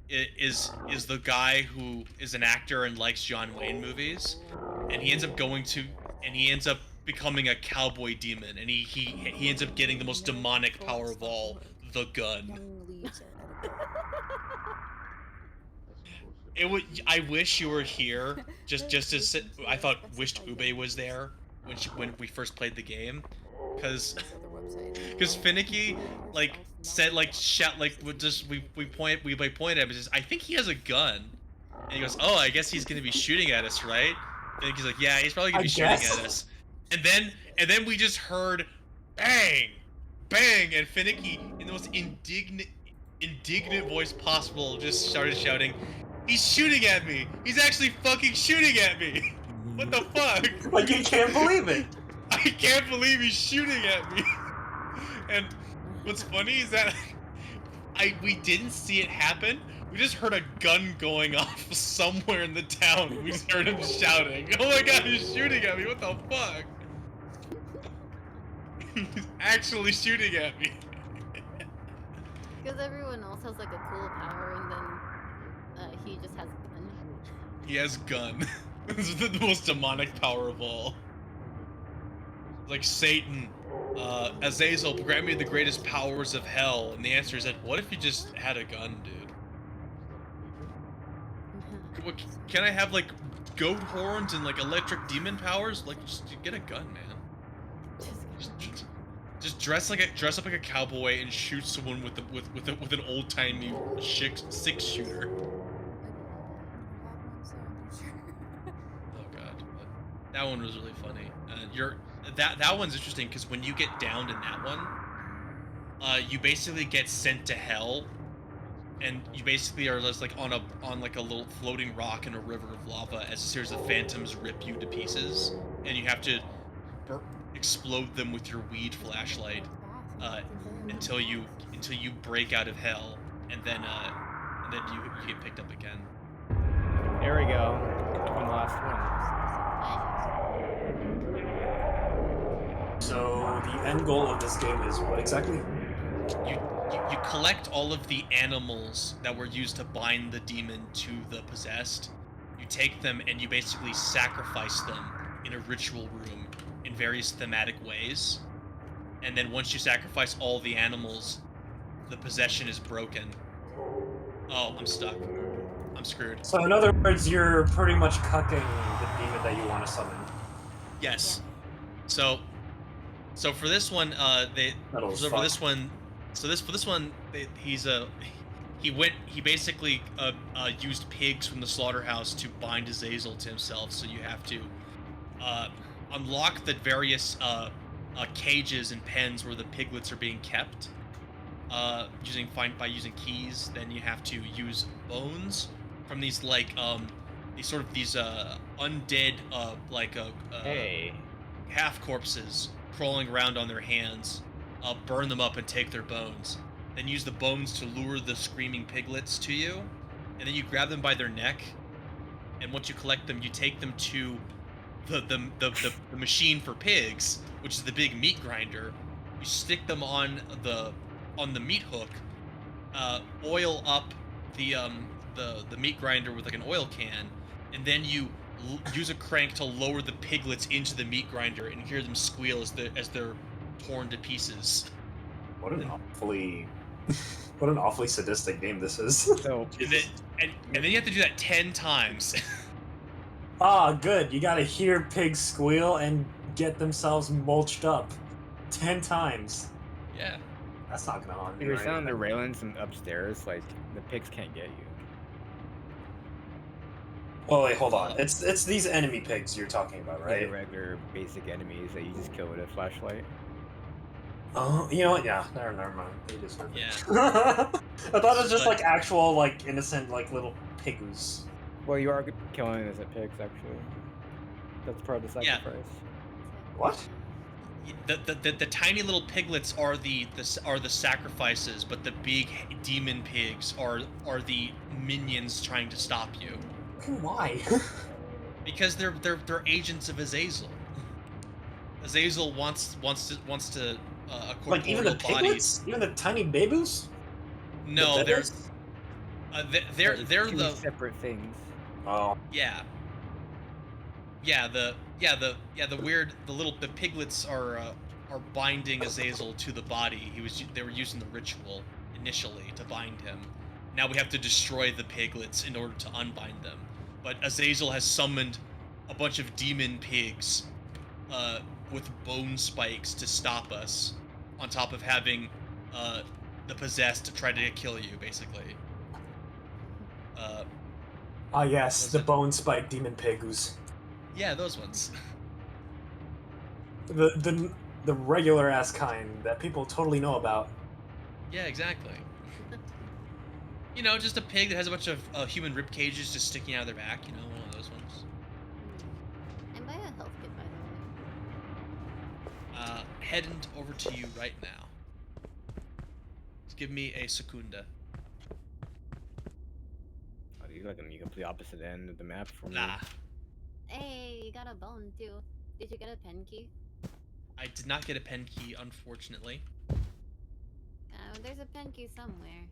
is the guy who is an actor and likes John Wayne movies, and he ends up becoming a cowboy demon, and he ends up getting the most demonic power of all, the gun. It would. I wish you were here. Just to sit. I thought wished Ube was there when we first played the game, because Finicky like said like shout like would just we point at him and just I think he has a gun, and he goes, oh, I guess he's gonna be shooting at us, right? Finicky's like, yeah, he's probably gonna I be shooting guess. at us, and then we just heard bang, bang, and Finicky in the most indignant voice possible just started shouting, he's shooting at me! He's actually fucking shooting at me! What the fuck? Like, you can't believe it! I can't believe he's shooting at me! And what's funny is that we didn't see it happen. We just heard a gun going off somewhere in the town. We just heard him shouting, oh my god, he's shooting at me! What the fuck? He's actually shooting at me! Because everyone else has like a cool power, and then he just has a gun. He has gun. This is the most demonic power of all. Like Satan, Azazel, grant me the greatest powers of hell. And the answer is that, what if you just had a gun, dude? What, can I have like goat horns and like electric demon powers? Like, just get a gun, man. Just dress up like a cowboy and shoot someone with an old timey 6-shooter. Oh god, but that one was really funny. That one's interesting because when you get downed in that one, you basically get sent to hell, and you basically are just like on like a little floating rock in a river of lava as a series of phantoms rip you to pieces, and you have to explode them with your weed flashlight until you break out of hell, and then you get picked up again. There we go. One last one. So the end goal of this game is what exactly? You collect all of the animals that were used to bind the demon to the possessed. You take them and you basically sacrifice them in a ritual room in various thematic ways. And then once you sacrifice all the animals, the possession is broken. Oh, I'm stuck. I'm screwed. So in other words, you're pretty much cucking the demon that you want to summon. Yes. So for this one, he basically used pigs from the slaughterhouse to bind Azazel to himself. So you have to unlock the various cages and pens where the piglets are being kept by using keys. Then you have to use bones from these undead half corpses crawling around on their hands. Burn them up and take their bones. Then use the bones to lure the screaming piglets to you, and then you grab them by their neck. And once you collect them, you take them to the machine for pigs, which is the big meat grinder. You stick them on the meat hook, oil up the meat grinder with like an oil can, and then you use a crank to lower the piglets into the meat grinder and hear them squeal as they're torn to pieces. What an awfully sadistic game this is. So and then you have to do that 10 times. Ah, good. You gotta hear pigs squeal and get themselves mulched up 10 times. Yeah. That's not gonna harm if you. you're Right? on the railings and upstairs, like the pigs can't get you. Oh wait, hold on. It's these enemy pigs you're talking about, The right? regular basic enemies that you just kill with a flashlight. Oh, you know what? Yeah, never mind. They just Yeah. I thought it was just like actual, like innocent, like little pigus. Well, you are killing innocent pigs, actually. That's part of the Yeah. sacrifice. What? The tiny little piglets are the sacrifices, but the big demon pigs are the minions trying to stop you. Why? Because they're agents of Azazel. Azazel wants to Like even the corporeal bodies. piglets, even the tiny baboos. No, The they're piglets? They're two the separate things. Oh. yeah. The piglets are binding Azazel to the body. They were using the ritual initially to bind him. Now we have to destroy the piglets in order to unbind them. But Azazel has summoned a bunch of demon pigs with bone spikes to stop us, on top of having the possessed to try to kill you, basically. Ah, yes, Was the it- bone spike demon pigs. Yeah, those ones. The regular ass kind that people totally know about. Yeah, exactly. Just a pig that has a bunch of human rib cages just sticking out of their back. One of those ones. And buy a health kit, by the way. Heading over to you right now. Just give me a secunda. Oh, you're like on the complete opposite end of the map from me. Nah, Hey, you got a bone too. Did you get a pen key? I did not get a pen key, unfortunately. There's a pen key somewhere.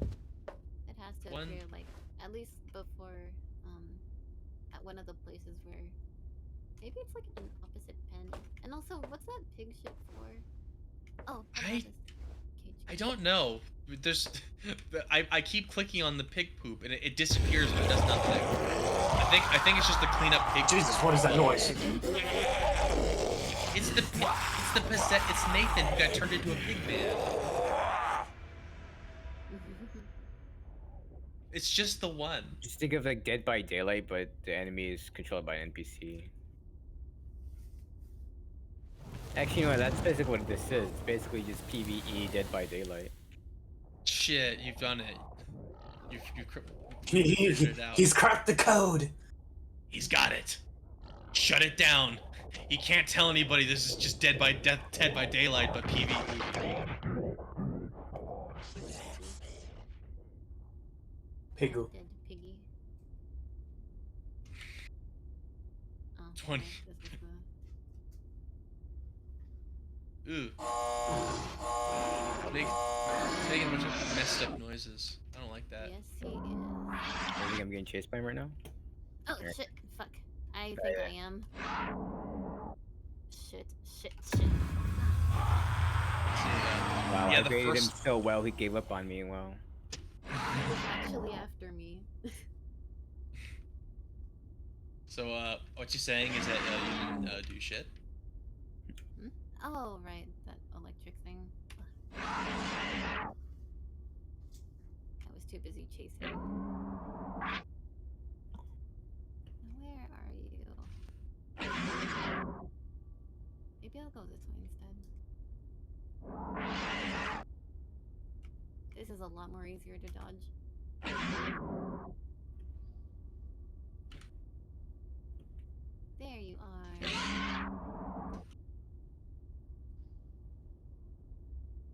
It has to One- appear like at least before at one of the places where maybe it's like an opposite pen. And also, what's that pig shit for? Oh, how about this cage? I don't know. There's, I keep clicking on the pig poop and it disappears but it does nothing. I think it's just the cleanup pig. Jesus, what is that noise? It's Nathan who got turned into a pig man. It's just the one. Just think of like Dead by Daylight, but the enemy is controlled by an NPC. Actually, no, that's basically what this is. It's basically just PvE Dead by Daylight. Shit, you've done it. You He- figured it out. He's cracked the code. He's got it. Shut it down. He can't tell anybody this is just Dead by Daylight, but PvE. Pigu. Dead piggy. Oh, 20. okay, this is the... Ooh. It's making a bunch of messed up noises. I don't like that. Yes, he is. I think I'm getting chased by him right now. Oh, Alright. shit. Fuck. I think I am. Shit. See, Wow, Yeah, I the baited him first- so well, he gave up on me. Wow. He was actually after me. So, what you're saying is that you didn't do shit? Oh, right. That electric thing. I was too busy chasing. Where are you? Maybe I'll go this way instead. This is a lot more easier to dodge. There you are.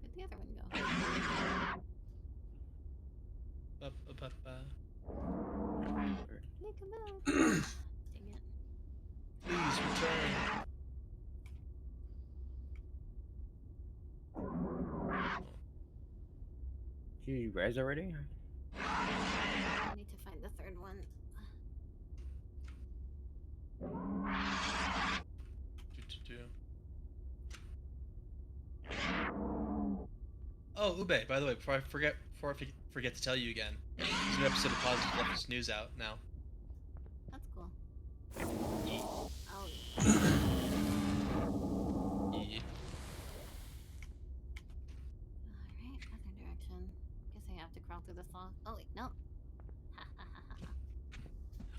Where'd the other one go? Nick, come back. Dang it. Please return. Did you guys already? I need to find the third one. Oh, Ube, by the way, before I forget to tell you again, there's a new episode of Positive Leftist News out now. That's cool. Yeet. Oh, Yeet. alright, other direction. Guess I have to crawl through the saw. Oh, wait, no. Ha ha ha ha ha.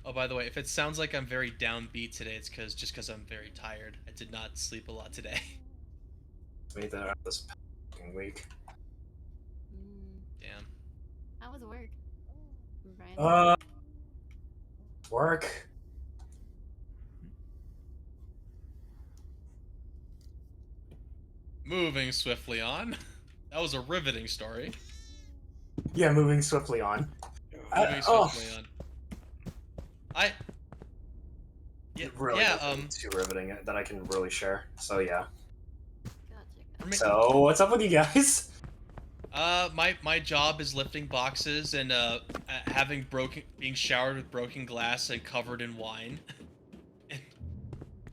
Oh, by the way, if it sounds like I'm very downbeat today, it's just because I'm very tired. I did not sleep a lot today. Made that out this fucking week. Damn. How was work, Brian? Work. Moving swiftly on. That was a riveting story. Yeah, moving swiftly on. Moving swiftly on. Yeah, Really yeah, nothing too riveting that I can really share. So yeah. Gotcha. for me- So what's up with you guys? My job is lifting boxes and being showered with broken glass and covered in wine, and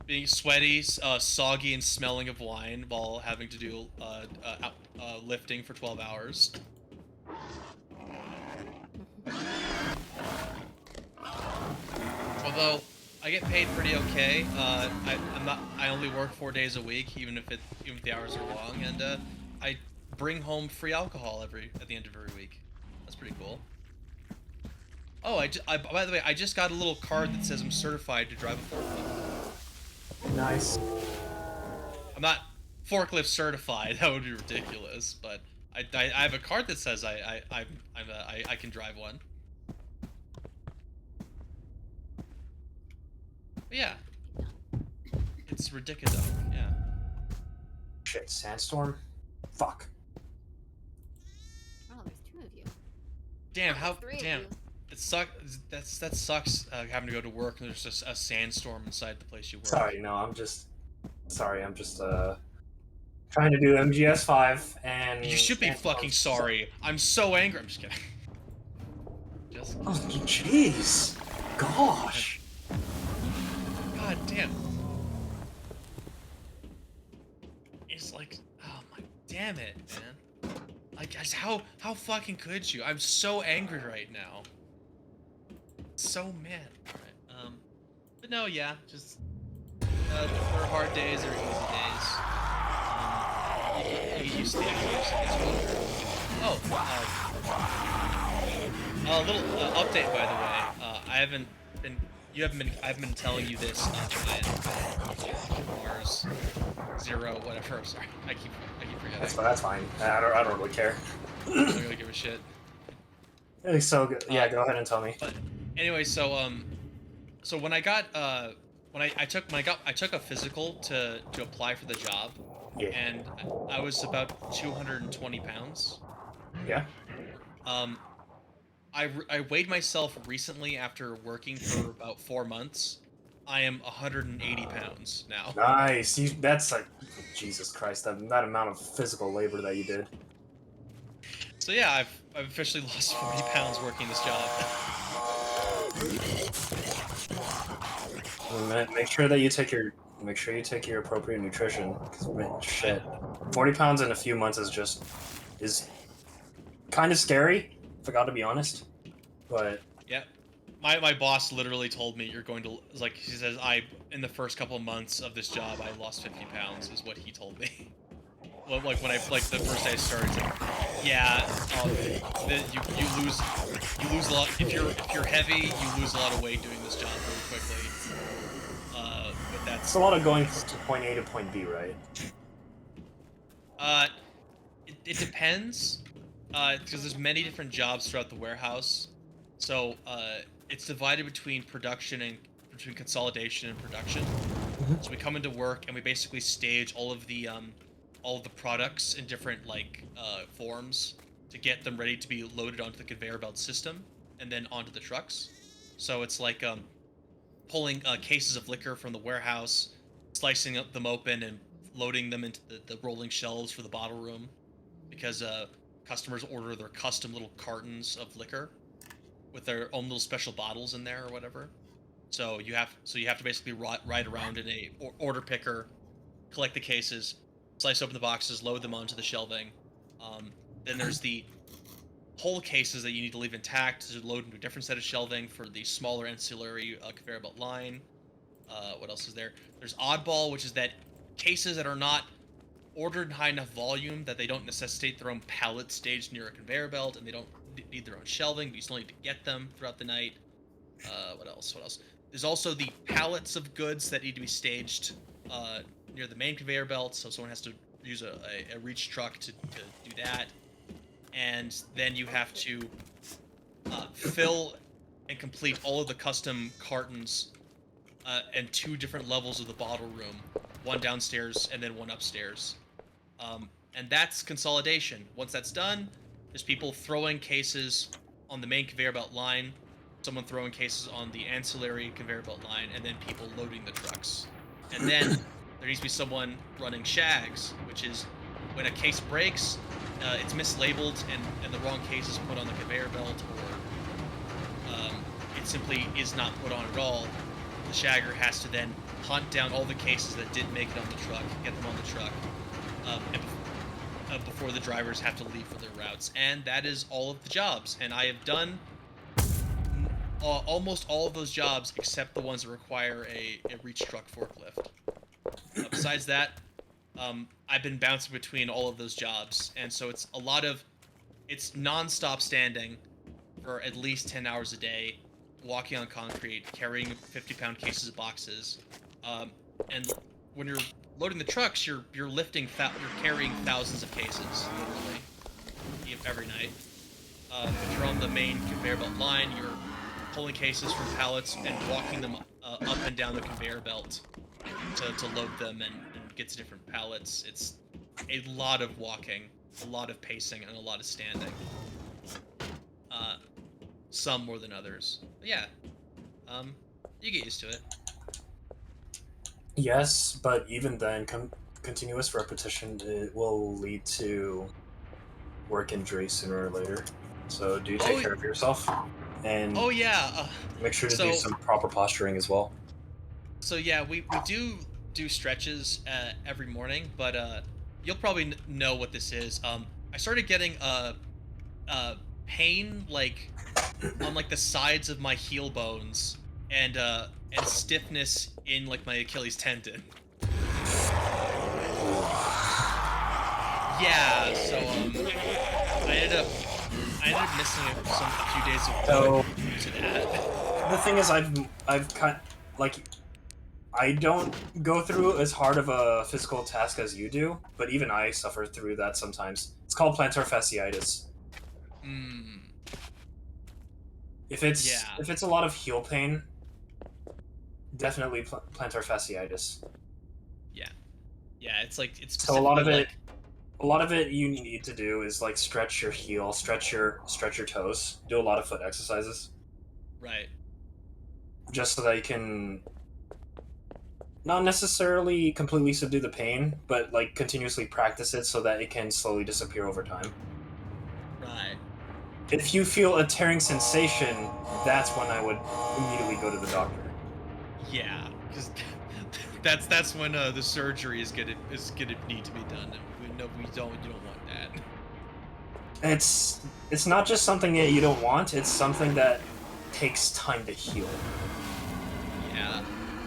being sweaty, soggy, and smelling of wine while having to do lifting for 12 hours. Although I get paid pretty okay. I only work 4 days a week, even if the hours are long, and I bring home free alcohol at the end of every week. That's pretty cool. Oh, by the way, I just got a little card that says I'm certified to drive a forklift. Nice. I'm not forklift certified. That would be ridiculous, but I have a card that says I can drive one. But yeah, it's ridiculous. Yeah. Shit, sandstorm? Fuck. Oh, there's two of you. Damn, Oh, how three of damn. you. It sucks. That sucks. Having to go to work and there's just a sandstorm inside the place you work. Sorry, no, I'm just trying to do MGS5 and You should be fucking sorry. I'm so angry. I'm just kidding. Oh, jeez. Gosh. God damn. It's like, oh my, damn it, man. Like, guys, how fucking could you? I'm so angry right now. So mad. Alright, but no, yeah, just, there are hard days, there are easy days. You get used to the hours. A little update, by the way. I haven't been telling you this in Mars Zero, whatever. Sorry, I keep forgetting. That's fine. I don't really care. I don't really give a shit. It's so good. Yeah, go ahead and tell me. But anyway, so when I got I took a physical to apply for the job, Yeah. and I was about 220 pounds. Yeah. I weighed myself recently after working for about 4 months. I am 180 pounds now. Nice. That's like, Jesus Christ, that amount of physical labor that you did. So yeah, I've officially lost 40 pounds working this job. Make sure you take your appropriate nutrition. 'Cause, man, shit, 40 pounds in a few months is kind of scary. If I got to be honest, but Yeah, my boss literally told me you're going to, like, he says, in the first couple of months of this job I lost 50 pounds is what he told me. Well, like when the first day I started, it's like, yeah, you lose a lot if you're heavy, you lose a lot of weight doing this job really quickly. But that's it's a lot of going to point A to point B, right? It depends, because there's many different jobs throughout the warehouse, so it's divided between between consolidation and production. So we come into work and we basically stage all of the products in different forms to get them ready to be loaded onto the conveyor belt system and then onto the trucks. So it's like pulling cases of liquor from the warehouse, slicing them open and loading them into the rolling shelves for the bottle room, because customers order their custom little cartons of liquor with their own little special bottles in there or whatever. So you have to basically ride around in a order picker, collect the cases, slice open the boxes, load them onto the shelving. Then there's the whole cases that you need to leave intact to load into a different set of shelving for the smaller ancillary conveyor belt line. What else is there? There's oddball, which is that cases that are not ordered in high enough volume that they don't necessitate their own pallet staged near a conveyor belt, and they don't need their own shelving, but you still need to get them throughout the night. What else? There's also the pallets of goods that need to be staged near the main conveyor belt, so someone has to use a reach truck to do that. And then you have to fill and complete all of the custom cartons and 2 different levels of the bottle room, one downstairs and then one upstairs. And that's consolidation. Once that's done, there's people throwing cases on the main conveyor belt line, someone throwing cases on the ancillary conveyor belt line, and then people loading the trucks. And then there needs to be someone running shags, which is when a case breaks, it's mislabeled and the wrong case is put on the conveyor belt, or it simply is not put on at all, the shagger has to then hunt down all the cases that didn't make it on the truck, get them on the truck, before the drivers have to leave for their routes. And that is all of the jobs. And I have done almost all of those jobs except the ones that require a reach truck forklift. Besides that, I've been bouncing between all of those jobs, and so it's non-stop standing for at least 10 hours a day, walking on concrete, carrying 50-pound cases of boxes, and when you're loading the trucks, you're lifting, you're carrying thousands of cases, literally, every night. If you're on the main conveyor belt line, you're pulling cases from pallets and walking them up and down the conveyor belt to load them and get to different pallets. It's a lot of walking, a lot of pacing, and a lot of standing. Some more than others. But yeah, you get used to it. Yes, but even then, continuous repetition will lead to work injury sooner or later. So do take care of yourself, and oh yeah, make sure to do some proper posturing as well. So yeah, we do stretches every morning, but you'll probably know what this is. I started getting pain like on like the sides of my heel bones and stiffness in like my Achilles tendon. Yeah, so I ended up missing a few days of work due to that. The thing is, I've kind like I don't go through as hard of a physical task as you do, but even I suffer through that sometimes. It's called plantar fasciitis. If it's a lot of heel pain, definitely plantar fasciitis. Yeah, it's like so a lot of it you need to do is like stretch your heel, stretch your toes, do a lot of foot exercises. Right. Just so that you can not necessarily completely subdue the pain, but like continuously practice it so that it can slowly disappear over time. Right. If you feel a tearing sensation, that's when I would immediately go to the doctor. Yeah, because that's when the surgery is gonna need to be done. You don't want that. It's not just something that you don't want. It's something that takes time to heal. Yeah.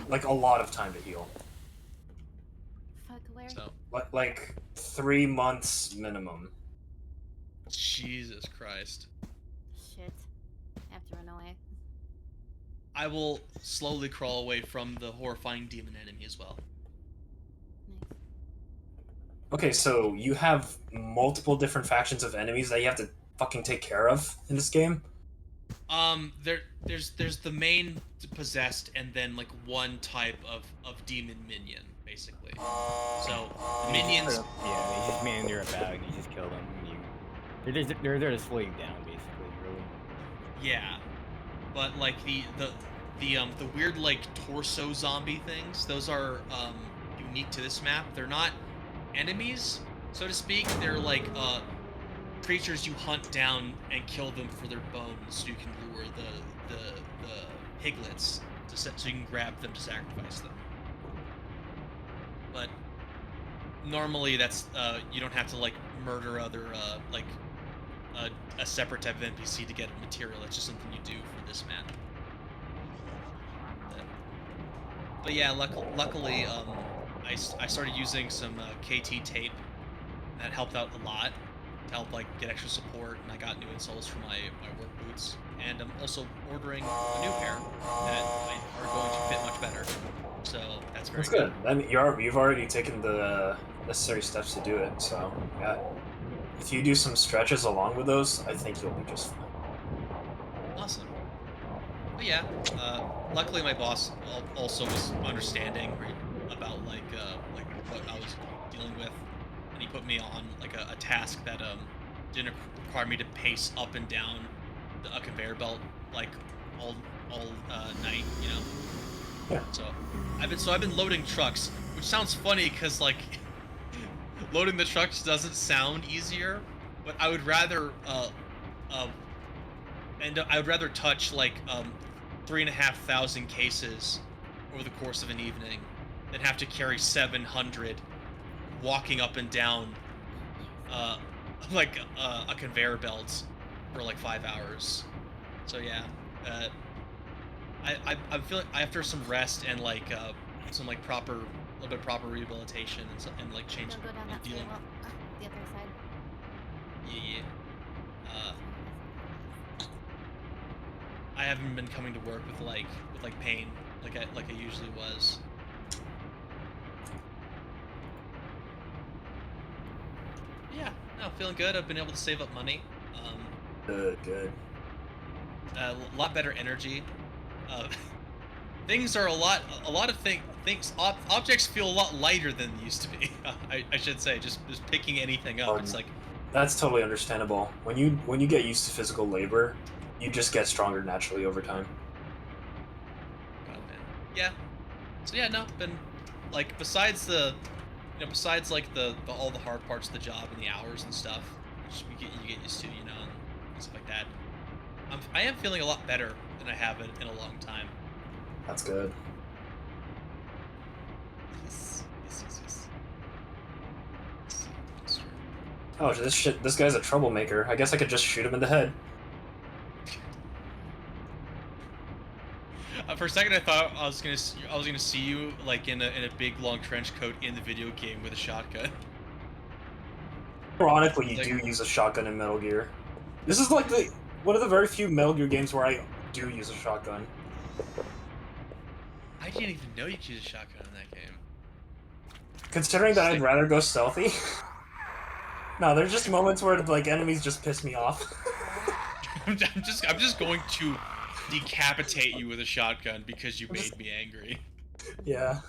Like a lot of time to heal. Fuck, where? So. Like 3 months minimum. Jesus Christ. Shit. I have to run away. I will slowly crawl away from the horrifying demon enemy as well. Nice. Okay, so you have multiple different factions of enemies that you have to fucking take care of in this game? There's the main possessed and then like one type of demon minion, basically. So the minions. Yeah, you just meander about and you just kill them. They're there to slow you down, basically, really. Yeah, but like the weird like torso zombie things, those are unique to this map. They're not enemies, so to speak. They're like creatures you hunt down and kill them for their bones, so you can lure the piglets so you can grab them to sacrifice them. But normally that's you don't have to like murder other a separate type of NPC to get material. It's just something you do for this map. But yeah, luckily I started using some KT tape that helped out a lot to help like get extra support, and I got new insoles for my work boots, and I'm also ordering a new pair that are going to fit much better. So that's very good. I mean, you've already taken the necessary steps to do it. So yeah, if you do some stretches along with those, I think you'll be just fine. Awesome. But yeah, luckily my boss also was understanding about like what I was dealing with, and he put me on like a task that didn't require me to pace up and down a conveyor belt like all night, you know. Yeah. So I've been loading trucks, which sounds funny because like loading the trucks doesn't sound easier, but I would rather I would rather touch like 3,500 cases over the course of an evening than have to carry 700 walking up and down uh like a conveyor belt for like 5 hours. So yeah, uh, I'm feeling after some rest and like some like proper a little bit proper rehabilitation and like change Don't go down and that feeling stairwell. The other side. yeah. I haven't been coming to work with like pain like I usually was. Yeah, no, feeling good. I've been able to save up money. Good. A lot better energy. Uh, things are a lot of things objects feel a lot lighter than they used to be. I should say just picking anything up. It's Um, like That's totally understandable. When you get used to physical labor, you just get stronger naturally over time. God man. Yeah. So yeah, no, been like besides the besides like the all the hard parts of the job and the hours and stuff, which you get used to, and stuff like that. I am feeling a lot better than I have in a long time. That's good. Yes. Oh, this guy's a troublemaker. I guess I could just shoot him in the head. For a second, I thought I was gonna see you like in a big long trench coat in the video game with a shotgun. Ironically, you Like, do use a shotgun in Metal Gear. This is like one of the very few Metal Gear games where I do use a shotgun. I didn't even know you could use a shotgun in that game. Considering that I'd Sick. rather go stealthy. No, there's just moments where like enemies just piss me off. I'm just going to decapitate you with a shotgun because you made me angry. Yeah.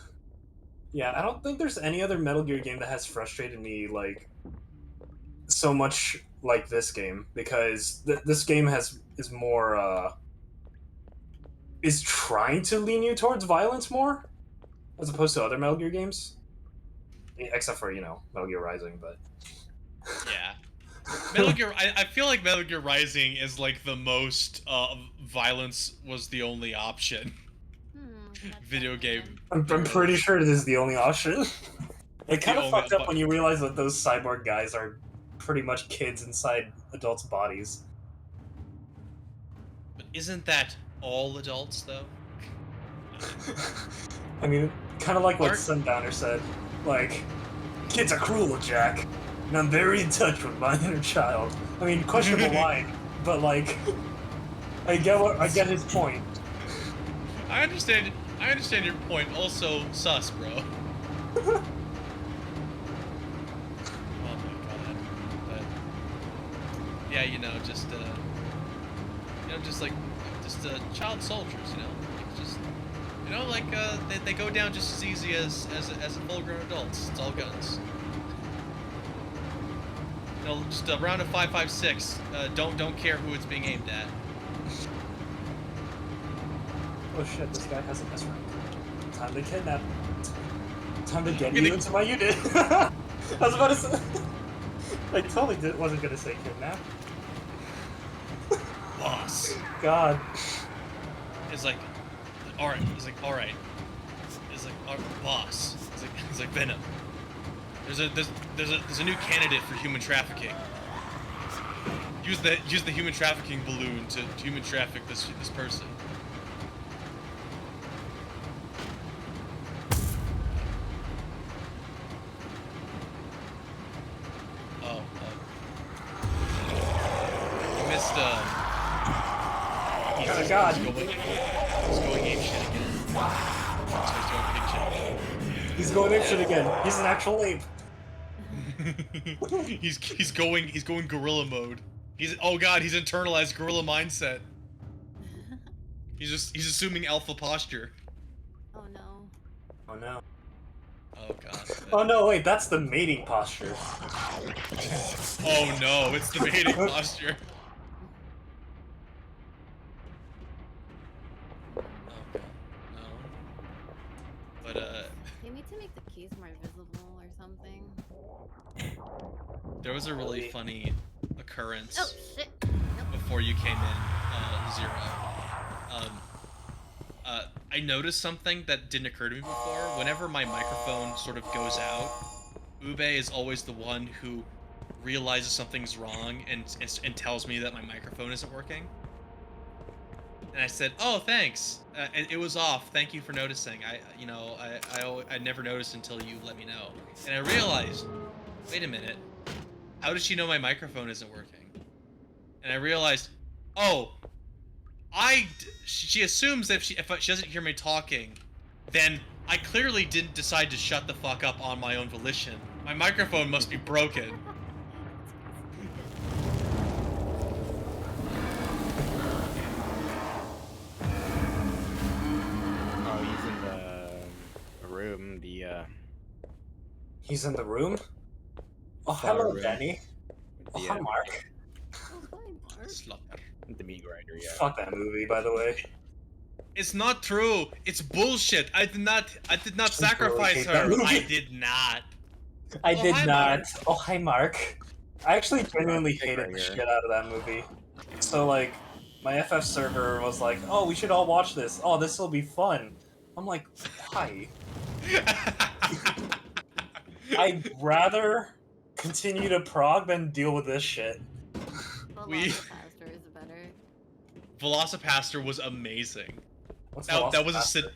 Yeah, I don't think there's any other Metal Gear game that has frustrated me like so much like this game because this game is more is trying to lean you towards violence more as opposed to other Metal Gear games. Except for, Metal Gear Rising, but Yeah. Metal Gear. I feel like Metal Gear Rising is like the most violence was the only option That's video game. good. I'm pretty sure it is the only option. It The kind of only, fucked up but when you realize that those cyborg guys are pretty much kids inside adults' bodies. isn't that all adults though? I mean, kind of like what Aren't- Sundowner said. Like, kids are cruel, Jack, and I'm very in touch with my inner child. I mean, questionable line, but like, I get his point. I understand your point. Also, sus, bro. Oh my god. But yeah, just child soldiers, like just they go down just as easy as full-grown adults. It's all guns. Just a round of 5.56. Don't care who it's being aimed at. Oh shit, this guy has a best friend. Time to kidnap. Time to get you into my unit. I was about to say. I totally wasn't gonna say kidnap. Boss. God. It's like, all right. It's like, all right. It's like, boss. It's like Venom. There's a new candidate for human trafficking. Use the human trafficking balloon to human traffic this person. Oh, you missed. Oh God. He's going ape shit again. So he's doing big shit. He's going ape shit again. He's an actual ape. he's going gorilla mode. Oh god, he's internalized gorilla mindset. He's assuming alpha posture. Oh no. Oh no. Oh god. Oh no, wait, that's the mating posture. Oh no, it's the mating posture. Oh god, no. But Take me to make the keys more visible or something. There was a really funny occurrence Oh shit! Nope. before you came in, Zero. I noticed something that didn't occur to me before. Whenever my microphone sort of goes out, Ube is always the one who realizes something's wrong and tells me that my microphone isn't working. And I said, "Oh, thanks. It was off. Thank you for noticing. I never noticed until you let me know." And I realized, wait a minute, how does she know my microphone isn't working? And I realized, oh, she assumes that if she doesn't hear me talking, then I clearly didn't decide to shut the fuck up on my own volition. My microphone must be broken. Oh, he's in the room. He's in the room? Oh, Far hello, room. Danny. Oh, The, hi, Mark. Oh, hi, Mark. Slaughter. the meat grinder, yeah. Fuck that movie, by the way. It's not true. It's bullshit. I did not sacrifice hate that her. movie. I did not. I Oh, did hi, not. Mark. Oh, hi, Mark. I actually genuinely Pick hated right the here. shit out of that movie. So, like, my FF server was like, oh, we should all watch this. Oh, this will be fun. I'm like, why? I'd rather continue to prog than deal with this shit. Velocipaster is better. Velocipaster was amazing. What's That was Velocipaster?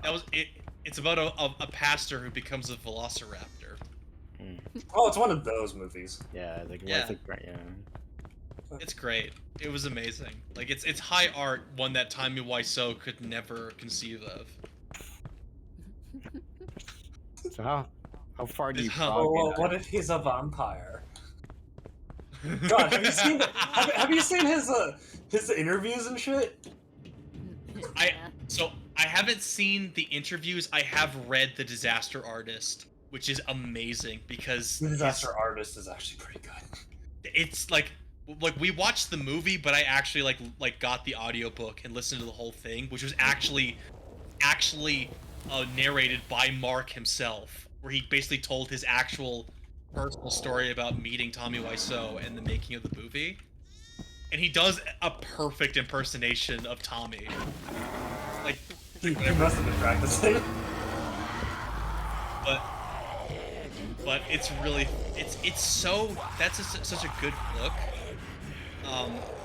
that was it. It's about a pastor who becomes a velociraptor. Oh, it's one of those movies. Yeah, like Yeah. yeah. It's great. It was amazing. Like it's high art, one that Tommy Wiseau could never conceive of. So how far do you Huh. prog Well, into? what if he's a vampire? God, have you seen have you seen his interviews and shit? So I haven't seen the interviews. I have read The Disaster Artist, which is amazing because The Disaster Artist is actually pretty good. it's like we watched the movie, but I actually like got the audiobook and listened to the whole thing, which was actually narrated by Mark himself, where he basically told his actual personal story about meeting Tommy Wiseau and the making of the movie. And he does a perfect impersonation of Tommy. Like, He must have been practicing. but it's really it's so that's such a good book.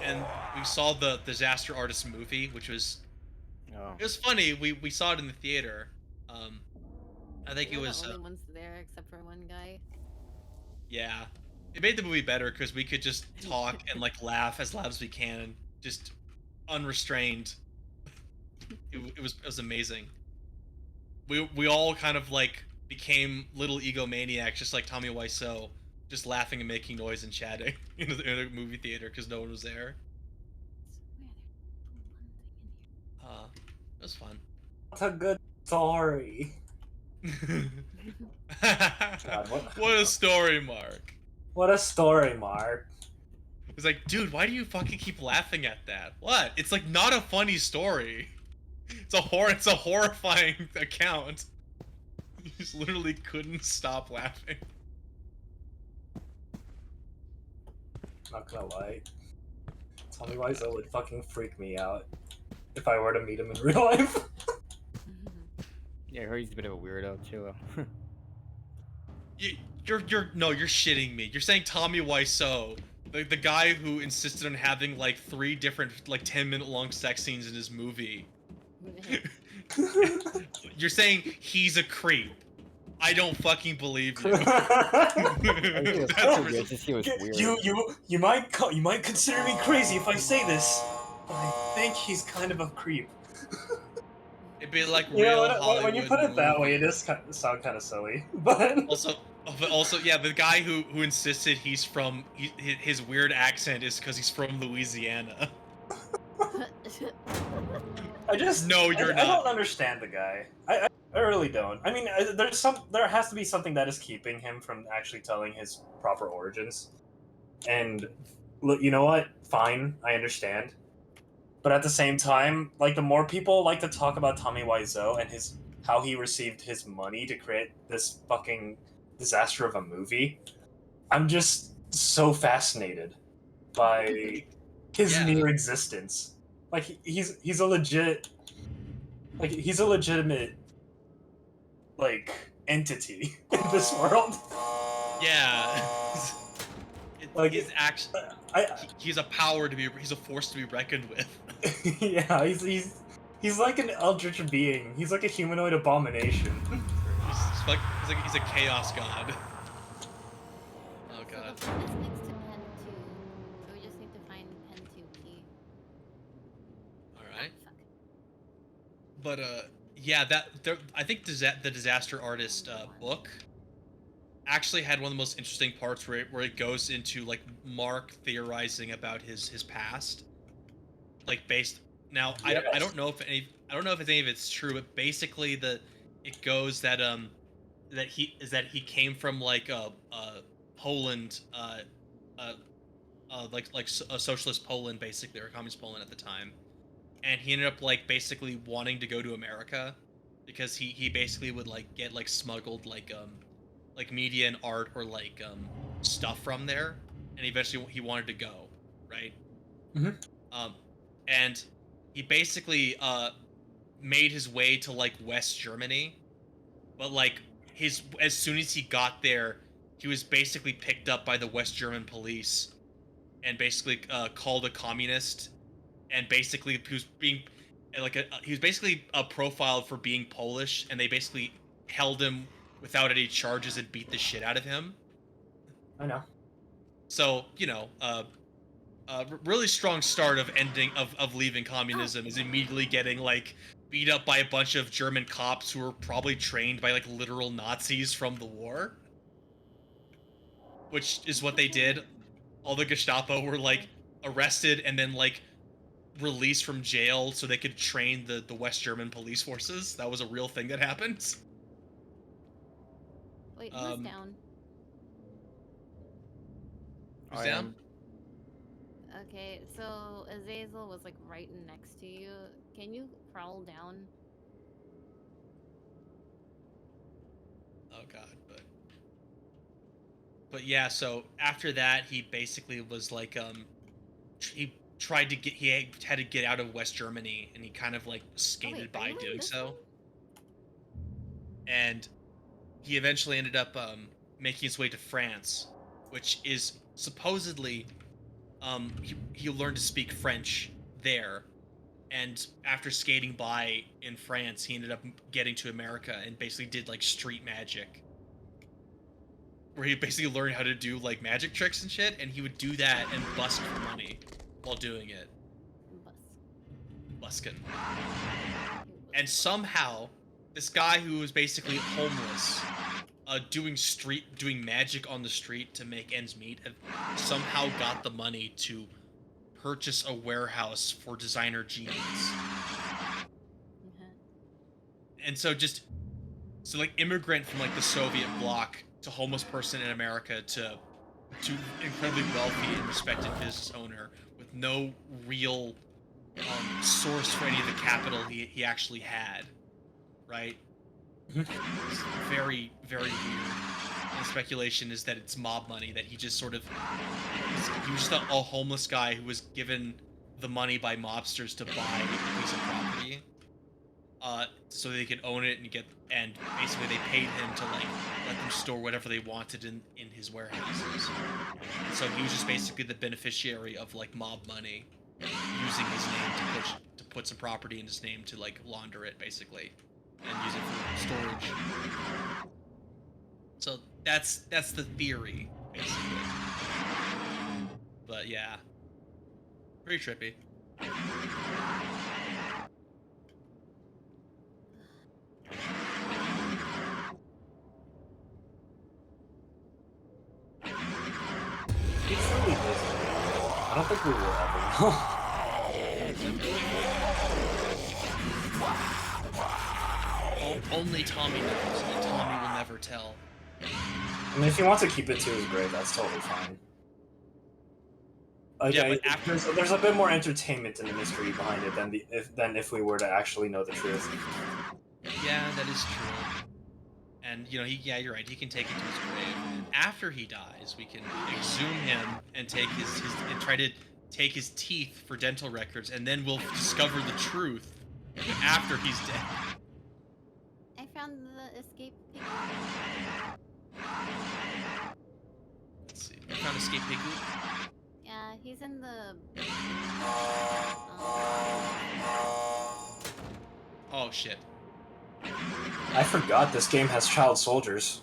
And we saw the Disaster Artist movie, which was Oh. it was funny. We saw it in the theater. I think it We're was the only ones there except for one guy. yeah. It made the movie better because we could just talk and like laugh as loud as we can, and just unrestrained. It was amazing. We all kind of like became little egomaniacs, just like Tommy Wiseau, just laughing and making noise and chatting in the movie theater because no one was there. It was fun. What a good story. God, what a story, Mark. What a story, Mark. It's like, dude, why do you fucking keep laughing at that? What? It's like not a funny story. It's a horrifying account. You just literally couldn't stop laughing. Not gonna lie. Tommy Wiseau would fucking freak me out if I were to meet him in real life. Yeah, I heard he's a bit of a weirdo too. You're shitting me. You're saying Tommy Wiseau, the guy who insisted on having like 3 different like 10-minute long sex scenes in his movie. You're saying he's a creep. I don't fucking believe you. It's just he was weird. You might consider me crazy if I say this, but I think he's kind of a creep. It'd be like You know, real Hollywood when you put it that way, it movie. does sound kind of silly, but Also, yeah, the guy who insisted he's from his weird accent is because he's from Louisiana. I just No, you're I not. don't understand the guy. I really don't. I mean, there has to be something that is keeping him from actually telling his proper origins. And look, you know what? Fine, I understand. But at the same time, like the more people like to talk about Tommy Wiseau and his how he received his money to create this fucking disaster of a movie. I'm just so fascinated by his Yeah. mere existence. Like he's a legit, like he's a legitimate like entity in this world. Yeah. Like He's actually I he's a power to be he's a force to be reckoned with. yeah, he's like an eldritch being. He's like a humanoid abomination. He's a chaos god. Oh So the god. pen is next to pen 2. So we just need to find pen 2 key. All Ah, right. fuck. But yeah, I think the Disaster Artist book actually had one of the most interesting parts where it goes into like Mark theorizing about his past, like based. Now I Yes. don't know if any of it's true, but basically it goes that that he came from like Poland, uh a socialist Poland basically, or communist Poland at the time, and he ended up like basically wanting to go to America because he basically would like get like smuggled like media and art or like stuff from there, and eventually he wanted to go, right. Mhm. um and he basically made his way to like West Germany, but like his as soon as he got there, he was basically picked up by the West German police and basically called a communist, and basically he was being he was basically profiled for being Polish, and they basically held him without any charges and beat the shit out of him. I know. So really strong start of leaving Oh, communism is immediately getting like beat up by a bunch of German cops who were probably trained by like literal Nazis from the war, which is what they did. All the Gestapo were like arrested and then like released from jail so they could train the West German police forces. That was a real thing that happened. wait, who's Um, down? who's I down? am. Okay, so Azazel was like right next to you. Can you crawl down? Oh god, but yeah. So after that, he basically was like he tried to get he had to get out of West Germany, and he kind of like Oh wait, skated are by you in doing this one? so, and he eventually ended up making his way to France, which is supposedly he learned to speak French there, and after skating by in France, he ended up getting to America and basically did like street magic, where he basically learned how to do like magic tricks and shit, and he would do that and busk for money while doing it, Bus. buskin'. It was And bus. somehow, this guy who was basically homeless, doing magic on the street to make ends meet, have somehow got the money to purchase a warehouse for designer jeans. Uh-huh. And so like immigrant from like the Soviet bloc to homeless person in America to incredibly wealthy and respected business owner with no real source for any of the capital he actually had, right? Mhm. It's very, very weird. And the speculation is that it's mob money, that he just sort of he was just a homeless guy who was given the money by mobsters to buy a piece of property, so they could own it and basically they paid him to like let them store whatever they wanted in his warehouses. And so he was just basically the beneficiary of like mob money, using his name to put some property in his name to like launder it basically and use it for storage. So that's the theory basically. But yeah, pretty trippy. He's really busy. I don't think we will ever know. Only Tommy knows, and Tommy will never tell. I mean, if he wants to keep it to his grave, that's totally fine. Like, Yeah, but after there's a bit more entertainment in the mystery behind it than if we were to actually know the truth. Yeah, that is true. And yeah, you're right. He can take it to his grave. After he dies, we can exhume him and take his and try to take his teeth for dental records, and then we'll discover the truth after he's dead. I found the escape pig. Let's see. You found escape piglet? Yeah, he's in the. Oh shit. I forgot this game has child soldiers.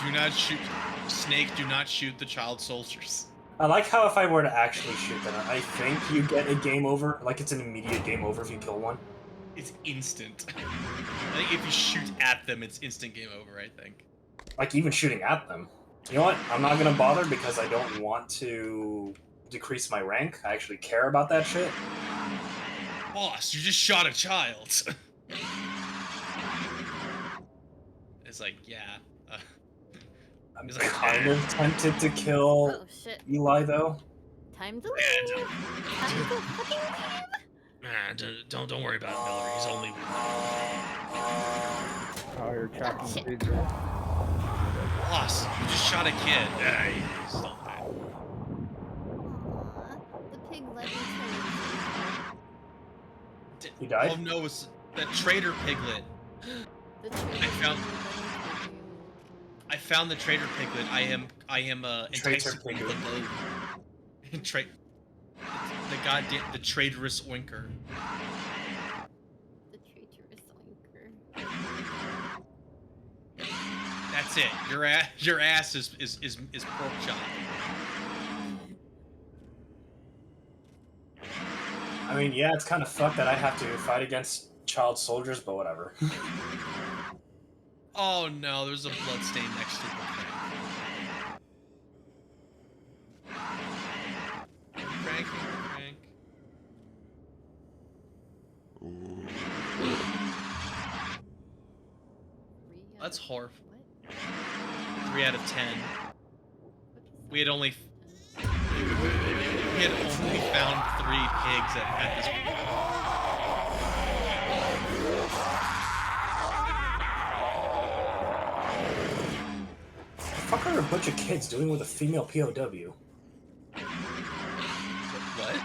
Do not shoot, Snake. Do not shoot the child soldiers. I like how if I were to actually shoot them, I think you get a game over. Like it's an immediate game over if you kill one. It's instant. I think if you shoot at them, it's instant game over. I think. Like even shooting at them. You know what? I'm not gonna bother because I don't want to decrease my rank. I actually care about that shit. Boss, you just shot a child. It's like, yeah. I'm He's like, kind of tempted to kill Oh shit! Eli though. Time to leave. Time to fucking leave. Don't worry about Miller. He's only. Oh, you're tracking shit. the dude. Boss, you just shot a kid. Yeah, he's still dead. Aw, the pig let me kill He died? Oh no, it's that traitor piglet. you. The I found the traitor piglet. I am Traitor enticed with piglet. the bow. The goddamn the traitorous oinker. The traitorous oinker. That's it. Your ass is pork chop. I mean, yeah, it's kind of fucked that I have to fight against child soldiers, but whatever. Oh no, there's a blood stain next to the crank. Crank. That's horrible. What? 3 out of 10. We had only found 3 pigs at this point. What the fuck are a bunch of kids doing with a female POW? What?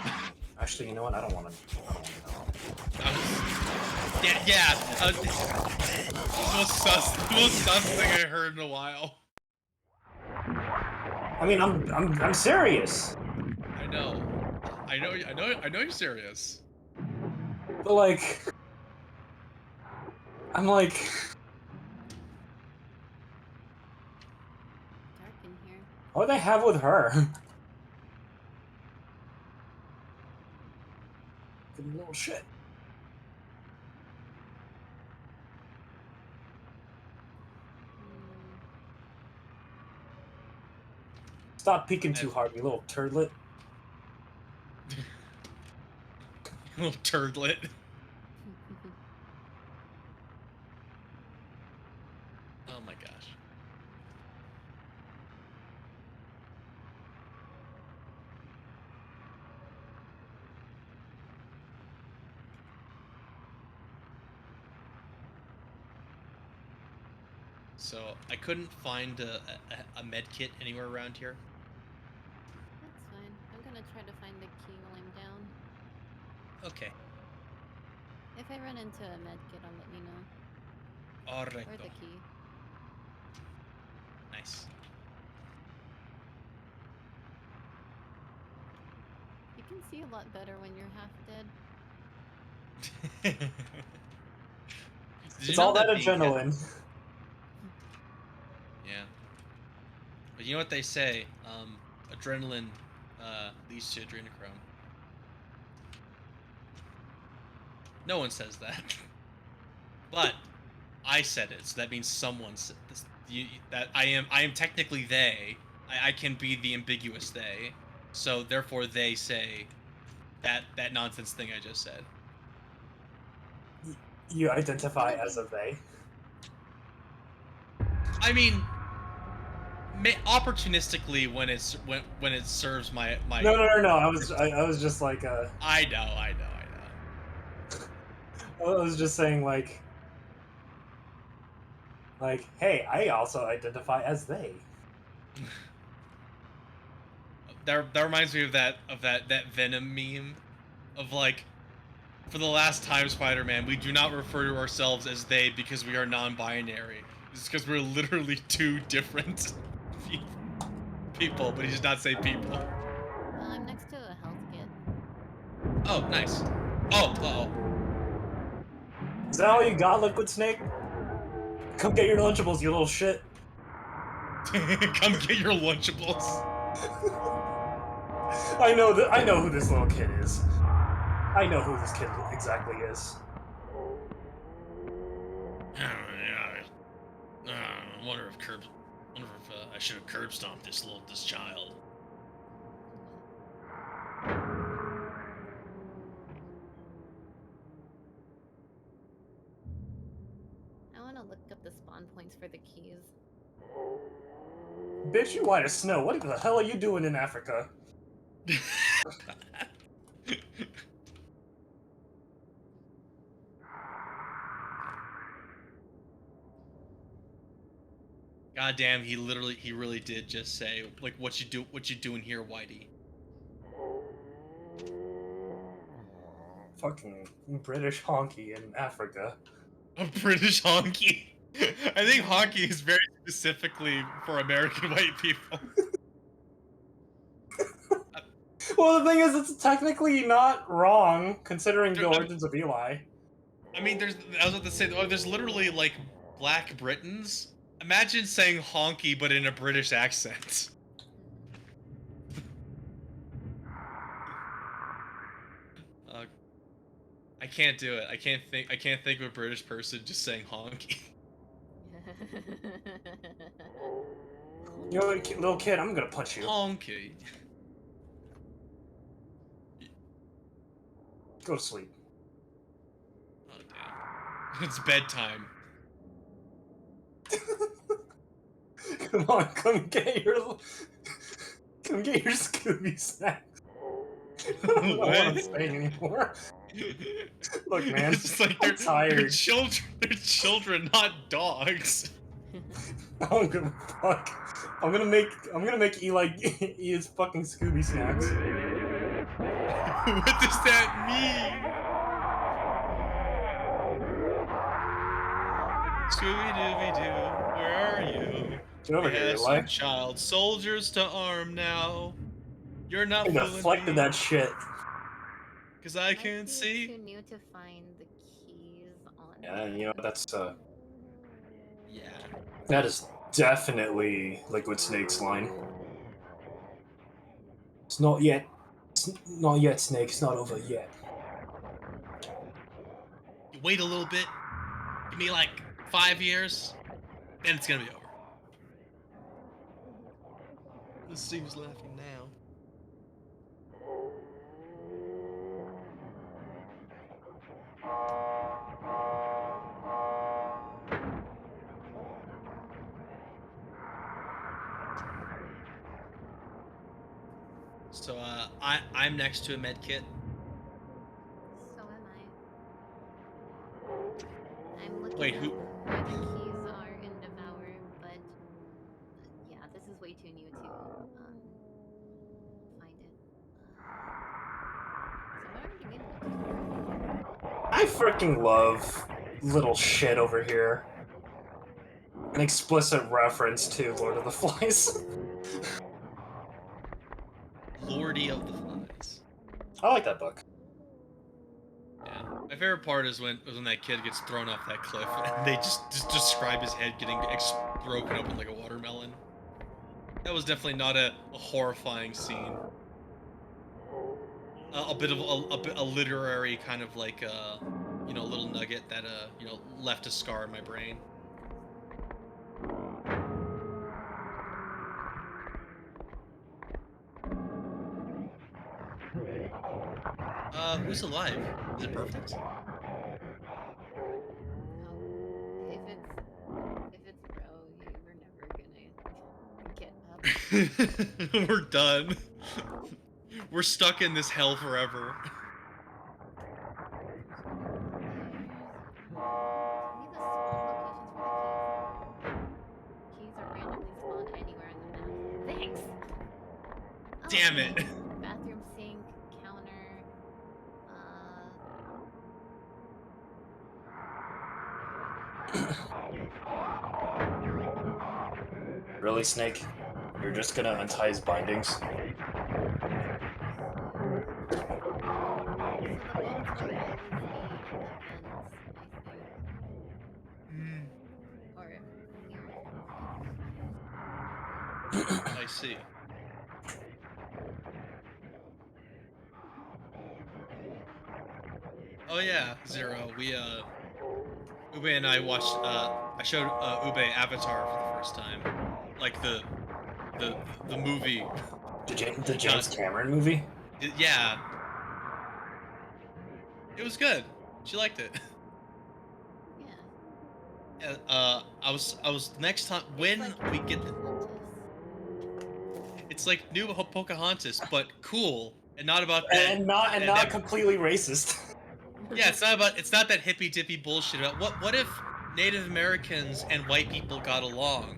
Actually, you know what? I don't want to know. The most sus thing I heard in a while. I mean, I'm serious. I know you're serious. But like, I'm like, Dark in here. what do they have with her? Good little shit. Stop peeking too hard, you little turdlet. Little turdlet. Oh my gosh. So I couldn't find a med kit anywhere around here. That's fine. I'm gonna try to find the key while I'm down. Okay. If I run into a med kit, I'll let you know. Alright. Or the key. Nice. You can see a lot better when you're half dead. Did It's you know all that being adrenaline. Yeah. But you know what they say? Adrenaline leads to adrenochrome. No one says that. But I said it, so that means someone said this. That I am technically they. I can be the ambiguous they. So therefore they say that nonsense thing I just said. You identify as a they. I mean, opportunistically when it serves my. No. I was just like, I know. I was just saying, hey, I also identify as they. That reminds me of that Venom meme of like, for the last time, Spider-Man, we do not refer to ourselves as they because we are non-binary. It's because we're literally two different people, but he does not say people. I'm next to a health kit. Oh, nice. Oh, uh-oh. Is that all you got, Liquid Snake? Come get your Lunchables, you little shit. Come get your Lunchables. I know who this little kid is. I know who this kid exactly is. I wonder if I should have curb stomped this child. I want to look up the spawn points for the keys. Bitch, you white as snow. What the hell are you doing in Africa? God damn, he really did just say, like, what you doing here, Whitey? Fucking British honky in Africa. A British honky. I think honky is very specifically for American white people. Well, the thing is, it's technically not wrong, considering the origins of Eli. I mean, I was about to say, there's literally, like, black Britons. Imagine saying honky, but in a British accent. I can't do it. I can't think of a British person just saying honky. You know, little kid, I'm gonna punch you. Honky. Go to sleep. Oh damn. It's bedtime. Come on, come get your Scooby snacks. I don't want to staying anymore. Look, man, it's like I'm tired. They're children, not dogs. I don't give a fuck. I'm gonna make Eli eat his fucking Scooby snacks. What does that mean? Scooby Dooby Doo, where are you? Get over here, Eli. Some child soldiers to arm now. You're not I deflected that shit. Cause I can see. Too new to find the keys on. Yeah, you know that's Yeah. that is definitely Liquid Snake's line. It's not yet. It's not yet, Snake. It's not over yet. You wait a little bit. Give me like 5 years, then it's gonna be over. Let's see who's laughing now. So I'm next to a med kit. So am I. I'm looking Wait, up who? where the keys are in Devour, but yeah, this is way too new to find it. So what are we doing? I freaking love little shit over here. An explicit reference to Lord of the Flies. Lordy of the Flies. I like that book. Yeah. My favorite part is when that kid gets thrown off that cliff and they just describe his head getting broken open like a watermelon. That was definitely not a horrifying scene. A bit of a literary kind of like little nugget that left a scar in my brain. Who's alive? Is it perfect? If it's bro, we're never gonna get up. We're done. We're stuck in this hell forever. Damn it. Bathroom sink, counter. Really, Snake? You're just gonna untie his bindings? So the bones will always be in the pens, I think. Or here. I see. Oh yeah, Zero. Ube and I watched. I showed Ube Avatar for the first time, like the movie. The James Cameron movie? Yeah, it was good. She liked it. Yeah. I was next time when Like we get. Pocahontas. It's like new Pocahontas, but cool and not about that. And not completely racist. Yeah, it's not that hippy dippy bullshit about what if Native Americans and white people got along.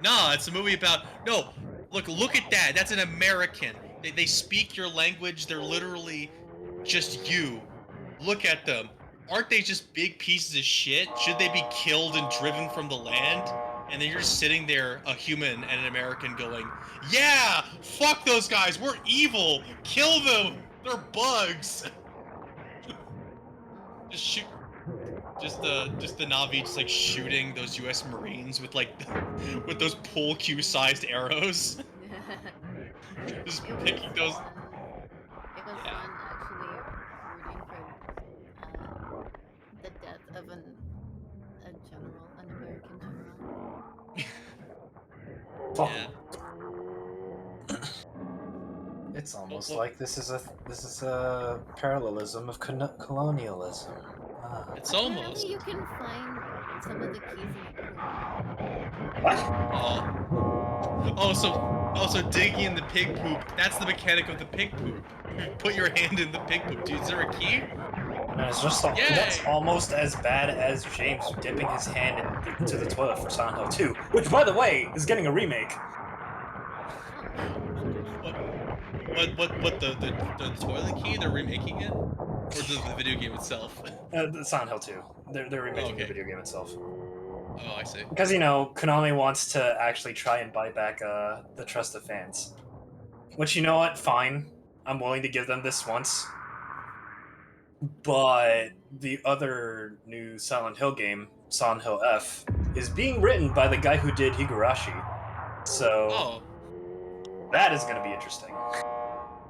Nah, it's a movie about no. Look at that. That's an American. They speak your language. They're literally just you. Look at them. Aren't they just big pieces of shit? Should they be killed and driven from the land? And then you're just sitting there, a human and an American, going, "Yeah, fuck those guys. We're evil. Kill them. They're bugs." Just shoot. Just the Na'vi just like shooting those U.S. Marines with like with those pool cue sized arrows. Just picking those. It was Yeah. fun actually rooting for the death of an American general. Yeah. It's almost like this is a parallelism of colonialism. It's almost. Apparently you can find some of the keys in the pool. What? Also digging in the pig poop. That's the mechanic of the pig poop. Put your hand in the pig poop, dude. Is there a key? And it's just that's almost as bad as James dipping his hand into the toilet for Silent Hill 2, which, by the way, is getting a remake. What the toilet key? They're remaking it, or the video game itself? The Silent Hill 2. They're remaking the video game itself. Oh, I see. Because Konami wants to actually try and buy back the trust of fans. Which, you know what? Fine. I'm willing to give them this once. But the other new Silent Hill game, Silent Hill F, is being written by the guy who did Higurashi. So that is going to be interesting.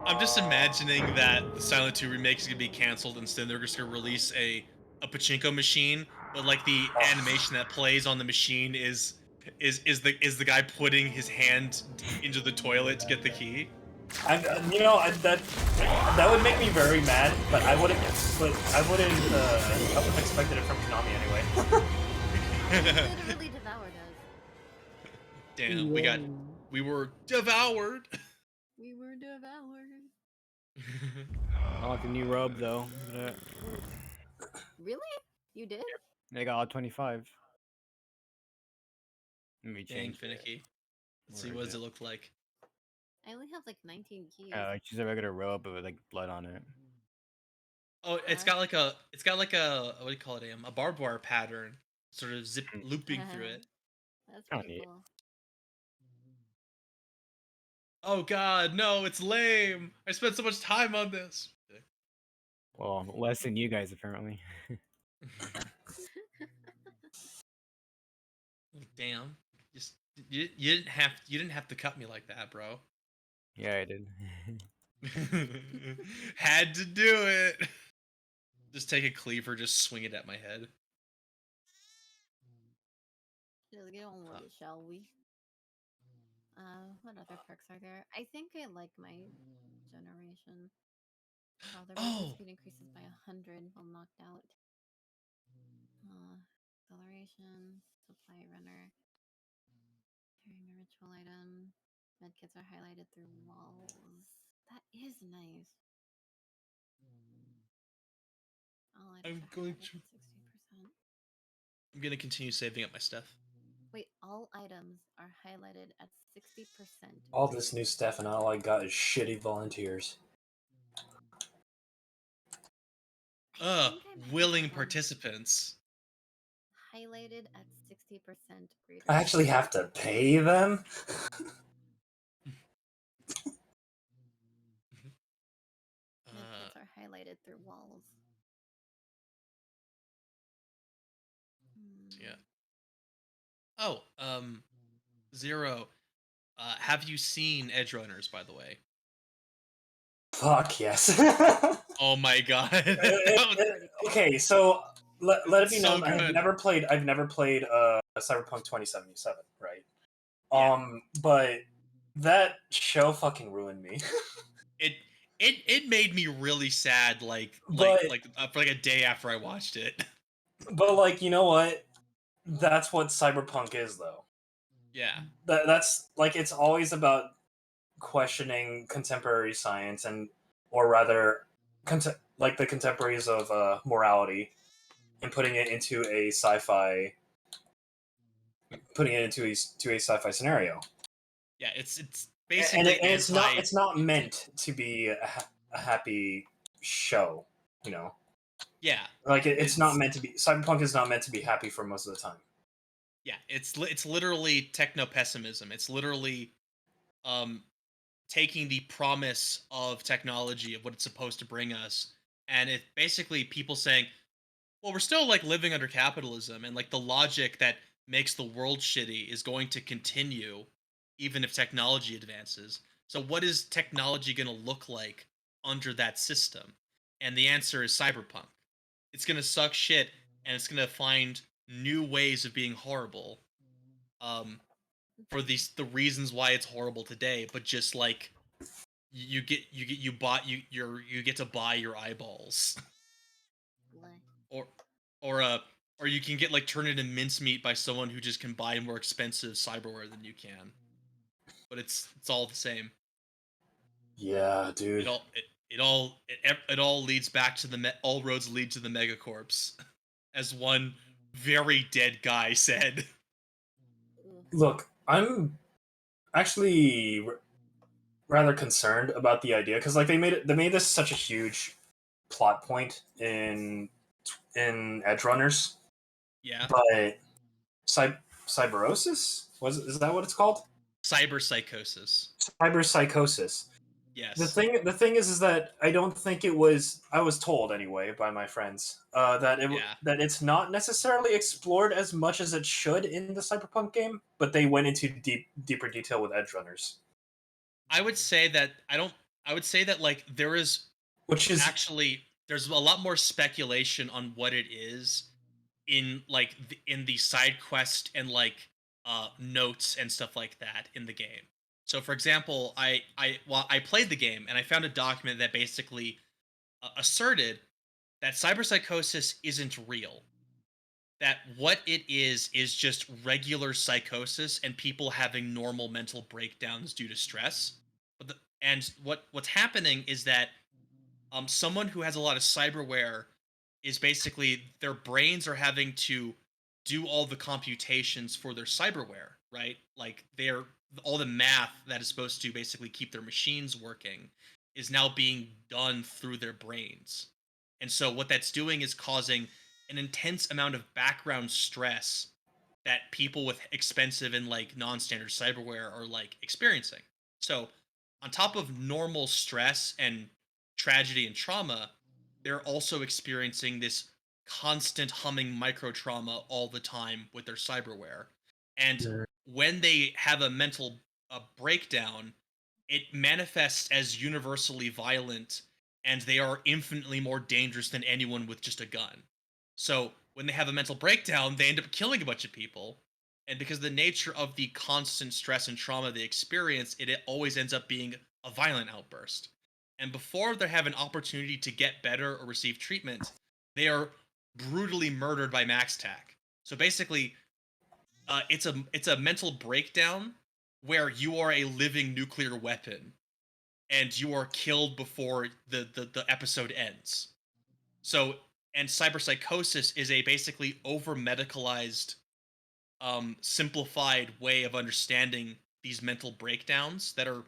I'm just imagining that the Silent 2 remake is going to be canceled. Instead, they're just going to release a pachinko machine, but like the animation that plays on the machine is the guy putting his hand into the toilet to get the key. That would make me very mad, but I wouldn't have expected it from Konami anyway. Literally devoured us. Damn, we were devoured. We were devoured. I want the new robe though. Really? You did? They got all 25. Let me Dang, change. finicky. Let's see, Where what is does it? it look like? I only have like 19 keys. It's just a regular robe with like blood on it. Oh, it's got like a what do you call it? A barbed wire pattern, sort of looping through it. That's Oh, pretty neat. cool. Oh God, no! It's lame. I spent so much time on this. Well, less than you guys apparently. Damn. Just you didn't have to cut me like that, bro. Yeah, I did. Had to do it. Just take a cleaver, just swing it at my head. Let's get on with it, shall we? What other perks are there? I think I like my generation. The resistance speed increases by 100 while knocked out. Acceleration, supply runner. Carrying a ritual item. Medkits are highlighted through walls. That is nice. All items are highlighted at 60%. I'm gonna continue saving up my stuff. Wait, all items are highlighted at 60%. All this new stuff, and all I got is shitty volunteers. I think I might have Willing that one participants. highlighted at 60% greater. I actually have to pay them? Medkits are highlighted through walls. Yeah. Oh, Zero. Have you seen Edge Runners, by the way? Fuck yes. Oh my god. Okay, so let it be So known, I've good. never played Cyberpunk 2077, right? Yeah. But that show fucking ruined me. It it made me really sad But for like a day after I watched it. like, you know what? That's what Cyberpunk is, though. Yeah. That's like, it's always about questioning contemporary science, and or rather like the contemporaries of morality, and putting it into a sci-fi scenario. Yeah, it's And, basically it's not meant to be a happy show, you know. yeah. Like it's not It's meant to be. Cyberpunk is not meant to be happy for most of the time. yeah, it's literally techno pessimism. It's literally um taking the promise of technology of what it's supposed to bring us, and it basically people saying, well, we're still like living under capitalism, and like the logic that makes the world shitty is going to continue even if technology advances. So what is technology going to look like under that system? And the answer is cyberpunk. It's going to suck shit, and it's going to find new ways of being horrible, um for the reasons why it's horrible today, but just like you get to buy your eyeballs. Bleh. or or uh or you can get like turned into mincemeat by someone who just can buy more expensive cyberware than you can. But it's all the same. Yeah, It dude. all it all leads back to all roads lead to the megacorps, as one very dead guy said. Ugh. Look, I'm actually rather concerned about the idea, because like they made this such a huge plot point in Edge Runners, Yeah, but cyberosis, is that what it's called? cyber psychosis. Cyber psychosis. Yes. The thing is that I don't think it was. I was told anyway by my friends Yeah. that it's not necessarily explored as much as it should in the Cyberpunk game, but they went into deeper detail with Edge Runners, I would say that I would say that like there is which is actually there's a lot more speculation on what it is in like in the side quest and like notes and stuff like that in the game. So for example, I played the game and I found a document that basically asserted that cyberpsychosis isn't real. That what it is just regular psychosis and people having normal mental breakdowns due to stress. And what's happening is that someone who has a lot of cyberware is basically their brains are having to do all the computations for their cyberware, right? Like they're all the math that is supposed to basically keep their machines working is now being done through their brains. And so what that's doing is causing an intense amount of background stress that people with expensive and like non-standard cyberware are like experiencing. So on top of normal stress and tragedy and trauma, they're also experiencing this constant humming micro trauma all the time with their cyberware. And when they have a mental breakdown, it manifests as universally violent, and they are infinitely more dangerous than anyone with just a gun. So when they have a mental breakdown, they end up killing a bunch of people. And because of the nature of the constant stress and trauma they experience, it always ends up being a violent outburst. And before they have an opportunity to get better or receive treatment, they are brutally murdered by MaxTac. So basically, it's a mental breakdown where you are a living nuclear weapon and you are killed before the episode ends. So and cyberpsychosis is a basically over medicalized simplified way of understanding these mental breakdowns that are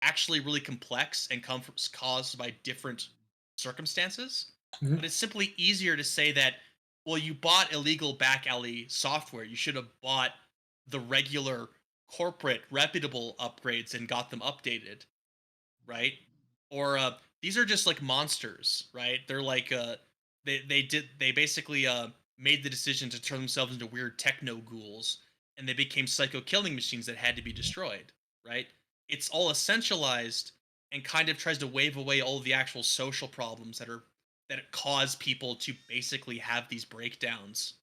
actually really complex and caused by different circumstances. Mhm. But it's simply easier to say that, well, you bought illegal back alley software. You should have bought the regular corporate reputable upgrades and got them updated, right? Or these are just like monsters, right? They're like they basically made the decision to turn themselves into weird techno ghouls, and they became psycho killing machines that had to be destroyed, right? It's all essentialized and kind of tries to wave away all of the actual social problems that cause people to basically have these breakdowns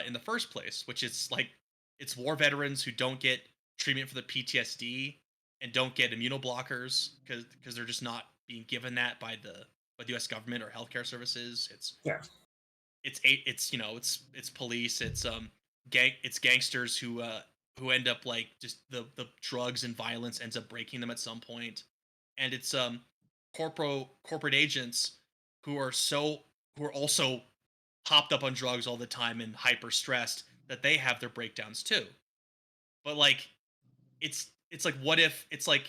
in the first place, which is like it's war veterans who don't get treatment for the PTSD and don't get immunoblockers because they're just not being given that by the U.S. government or healthcare services. Yeah. It's it's police, it's gangsters who end up like just the drugs and violence ends up breaking them at some point, and it's corporate agents who are so who are also hopped up on drugs all the time and hyper stressed that they have their breakdowns too. But like it's like what if it's like,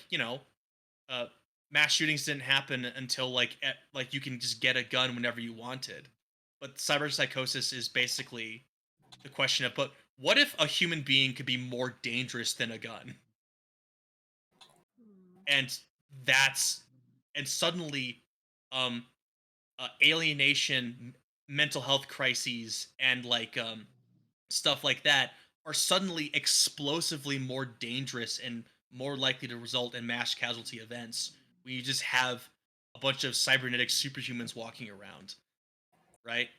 uh mass shootings didn't happen until like you can just get a gun whenever you wanted. But cyber psychosis is basically the question of, but what if a human being could be more dangerous than a gun? Hmm. And that's and suddenly um alienation, mental health crises, and stuff like that are suddenly explosively more dangerous and more likely to result in mass casualty events when you just have a bunch of cybernetic superhumans walking around, right?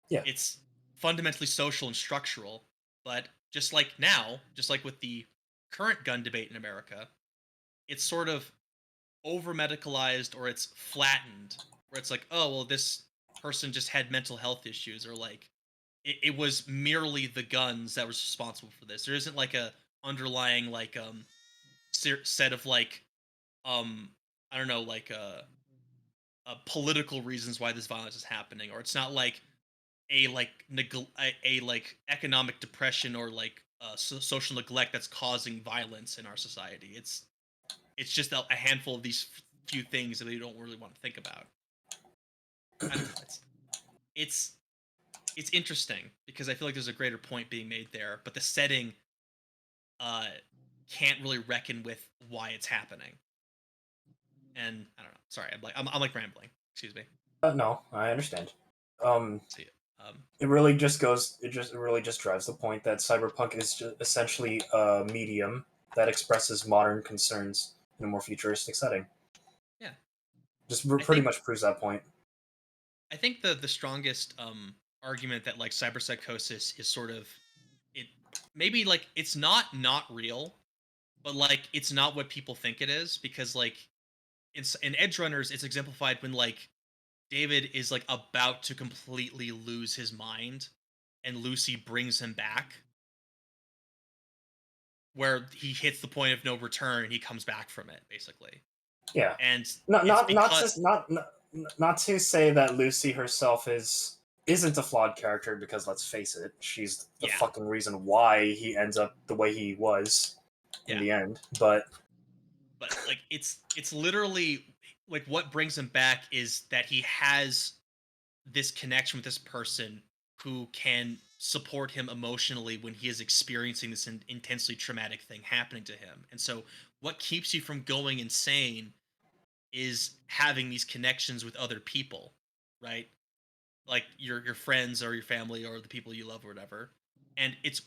Yeah. It's fundamentally social and structural, but just like now, just like with the current gun debate in America, it's sort of over medicalized or it's flattened where it's like, oh well, this person just had mental health issues, or like it was merely the guns that was responsible for this. There isn't like a underlying set of um I don't know, political reasons why this violence is happening, or it's not like a like economic depression or social neglect that's causing violence in our society. It's just a handful of these few things that they don't really want to think about. I don't know. It's it's interesting because I feel like there's a greater point being made there, but the setting uh can't really reckon with why it's happening. And I don't know. Sorry, I'm like rambling. Excuse me. No, I understand. Um, See, um, it really just goes. It really just drives the point that cyberpunk is just essentially a medium that expresses modern concerns in a more futuristic setting. yeah. Just I pretty think much proves that point. I think the strongest argument that like cyberpsychosis is sort of it maybe like it's not real, but like it's not what people think it is, because like in Edge Runners it's exemplified when like David is like about to completely lose his mind and Lucy brings him back, where he hits the point of no return and he comes back from it basically. Yeah. And Not it's not not because to not to say that Lucy herself isn't a flawed character, because let's face it, she's the yeah, fucking reason why he ends up the way he was in yeah, the end. But but like it's literally like what brings him back is that he has this connection with this person who can support him emotionally when he is experiencing this intensely traumatic thing happening to him. And so what keeps you from going insane is having these connections with other people, right? Like your friends or your family or the people you love or whatever. And it's